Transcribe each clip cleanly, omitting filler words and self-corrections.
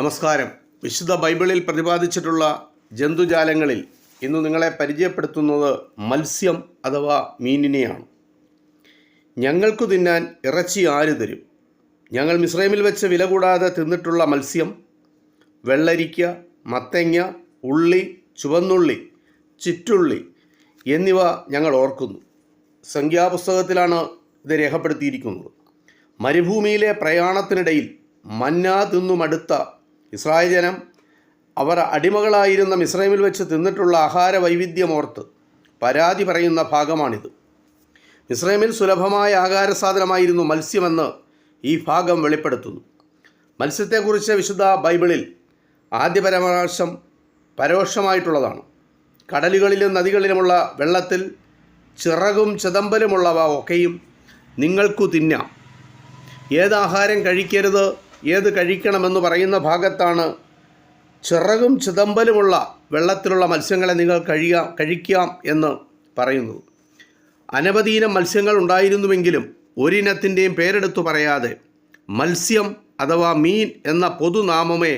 നമസ്കാരം. വിശുദ്ധ ബൈബിളിൽ പ്രതിപാദിച്ചിട്ടുള്ള ജന്തുജാലങ്ങളിൽ ഇന്ന് നിങ്ങളെ പരിചയപ്പെടുത്തുന്നത് മത്സ്യം അഥവാ മീനിനെയാണ്. ഞങ്ങൾക്കു തിന്നാൻ ഇറച്ചി ആര് തരും? ഞങ്ങൾ മിസ്രൈമിൽ വെച്ച് വില കൂടാതെ തിന്നിട്ടുള്ള മത്സ്യം, വെള്ളരിക്ക, മത്തങ്ങ, ഉള്ളി, ചുവന്നുള്ളി, ചിറ്റുള്ളി എന്നിവ ഞങ്ങൾ ഓർക്കുന്നു. സംഖ്യാപുസ്തകത്തിലാണ് ഇത് രേഖപ്പെടുത്തിയിരിക്കുന്നത്. മരുഭൂമിയിലെ പ്രയാണത്തിനിടയിൽ മന്ന തിന്നുമടുത്ത ഇസ്രായേൽ ജനം അവർ അടിമകളായിരുന്ന മിസ്രൈമിൽ വെച്ച് തിന്നിട്ടുള്ള ആഹാര വൈവിധ്യമോർത്ത് പരാതി പറയുന്ന ഭാഗമാണിത്. മിസ്രൈമിൽ സുലഭമായ ആഹാര സാധനമായിരുന്നു മത്സ്യമെന്ന് ഈ ഭാഗം വെളിപ്പെടുത്തുന്നു. മത്സ്യത്തെക്കുറിച്ച് വിശുദ്ധ ബൈബിളിൽ ആദ്യ പരാമർശം പരോക്ഷമായിട്ടുള്ളതാണ്. കടലുകളിലും നദികളിലുമുള്ള വെള്ളത്തിൽ ചിറകും ചിതമ്പലുമുള്ളവ ഒക്കെയും നിങ്ങൾക്കു തിന്നാം. ഏതാഹാരം കഴിക്കരുത്, ഏത് കഴിക്കണമെന്ന് പറയുന്ന ഭാഗത്താണ് ചിറകും ചിതമ്പലുമുള്ള വെള്ളത്തിലുള്ള മത്സ്യങ്ങളെ നിങ്ങൾ കഴിക്കാം എന്ന് പറയുന്നത്. അനവധീനം മത്സ്യങ്ങൾ ഉണ്ടായിരുന്നുവെങ്കിലും ഒരിനത്തിൻ്റെയും പേരെടുത്തു പറയാതെ മത്സ്യം അഥവാ മീൻ എന്ന പൊതുനാമമേ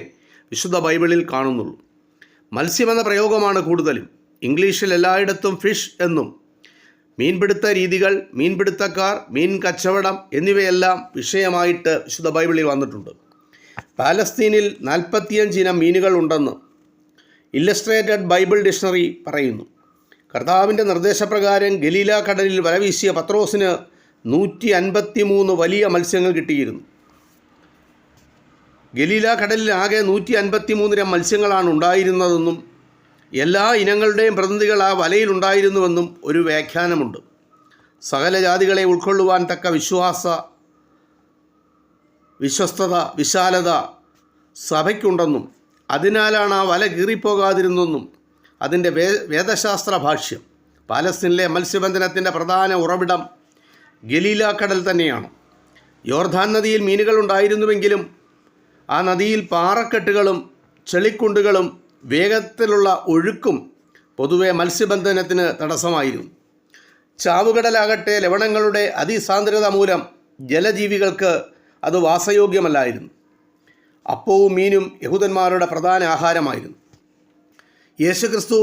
വിശുദ്ധ ബൈബിളിൽ കാണുന്നുള്ളൂ. മത്സ്യമെന്ന പ്രയോഗമാണ് കൂടുതലും. ഇംഗ്ലീഷിൽ എല്ലായിടത്തും ഫിഷ് എന്നും മീൻപിടുത്ത രീതികൾ, മീൻപിടുത്തക്കാർ, മീൻ കച്ചവടം എന്നിവയെല്ലാം വിഷയമായിട്ട് വിശുദ്ധ ബൈബിളിൽ വന്നിട്ടുണ്ട്. പാലസ്തീനിൽ 45 ഇനം മീനുകൾ ഉണ്ടെന്ന് ഇല്ലസ്ട്രേറ്റഡ് ബൈബിൾ ഡിക്ഷണറി പറയുന്നു. കർത്താവിൻ്റെ നിർദ്ദേശപ്രകാരം ഗലീല കടലിൽ വലവീശിയ പത്രോസിന് 153 വലിയ മത്സ്യങ്ങൾ കിട്ടിയിരുന്നു. ഗലീല കടലിൽ ആകെ 153 ഇനം മത്സ്യങ്ങളാണ് ഉണ്ടായിരുന്നതെന്നും എല്ലാ ഇനങ്ങളുടെയും പ്രതിനിധികൾ ആ വലയിലുണ്ടായിരുന്നുവെന്നും ഒരു വ്യാഖ്യാനമുണ്ട്. സകല ജാതികളെ ഉൾക്കൊള്ളുവാൻ തക്ക വിശ്വസ്തത, വിശാലത സഭയ്ക്കുണ്ടെന്നും അതിനാലാണ് ആ വല കീറിപ്പോകാതിരുന്നെന്നും അതിൻ്റെ വേദശാസ്ത്ര ഭാഷ്യം. പാലസ്തീനിലെ മത്സ്യബന്ധനത്തിൻ്റെ പ്രധാന ഉറവിടം ഗലീല കടൽ തന്നെയാണ്. യോർദാൻ നദിയിൽ മീനുകൾ ഉണ്ടായിരുന്നുവെങ്കിലും ആ നദിയിൽ പാറക്കെട്ടുകളും ചെളിക്കുണ്ടുകളും വേഗത്തിലുള്ള ഒഴുക്കും പൊതുവെ മത്സ്യബന്ധനത്തിന് തടസ്സമായിരുന്നു. ചാവുകടലാകട്ടെ ലവണങ്ങളുടെ അതിസാന്ദ്രത മൂലം ജലജീവികൾക്ക് അത് വാസയോഗ്യമല്ലായിരുന്നു. അപ്പവും മീനും യഹൂദന്മാരുടെ പ്രധാന ആഹാരമായിരുന്നു. യേശുക്രിസ്തു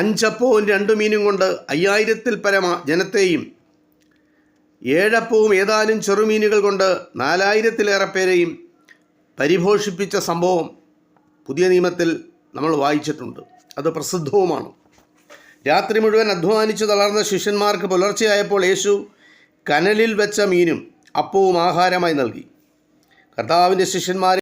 5 അപ്പവും 2 മീനും കൊണ്ട് 5000-ൽ പരം ജനത്തെയും 7 അപ്പവും ഏതാനും ചെറുമീനുകൾ കൊണ്ട് 4000-ലേറെ പേരെയും പരിപോഷിപ്പിച്ച സംഭവം പുതിയ നിയമത്തിൽ നമ്മൾ വായിച്ചിട്ടുണ്ട്. അത് പ്രസിദ്ധവുമാണ്. രാത്രി മുഴുവൻ അധ്വാനിച്ചു തളർന്ന ശിഷ്യന്മാർക്ക് പുലർച്ചെയായപ്പോൾ യേശു കനലിൽ വെച്ച മീനും അപ്പവും ആഹാരമായി നൽകി. കർത്താവിൻ്റെ ശിഷ്യന്മാരെ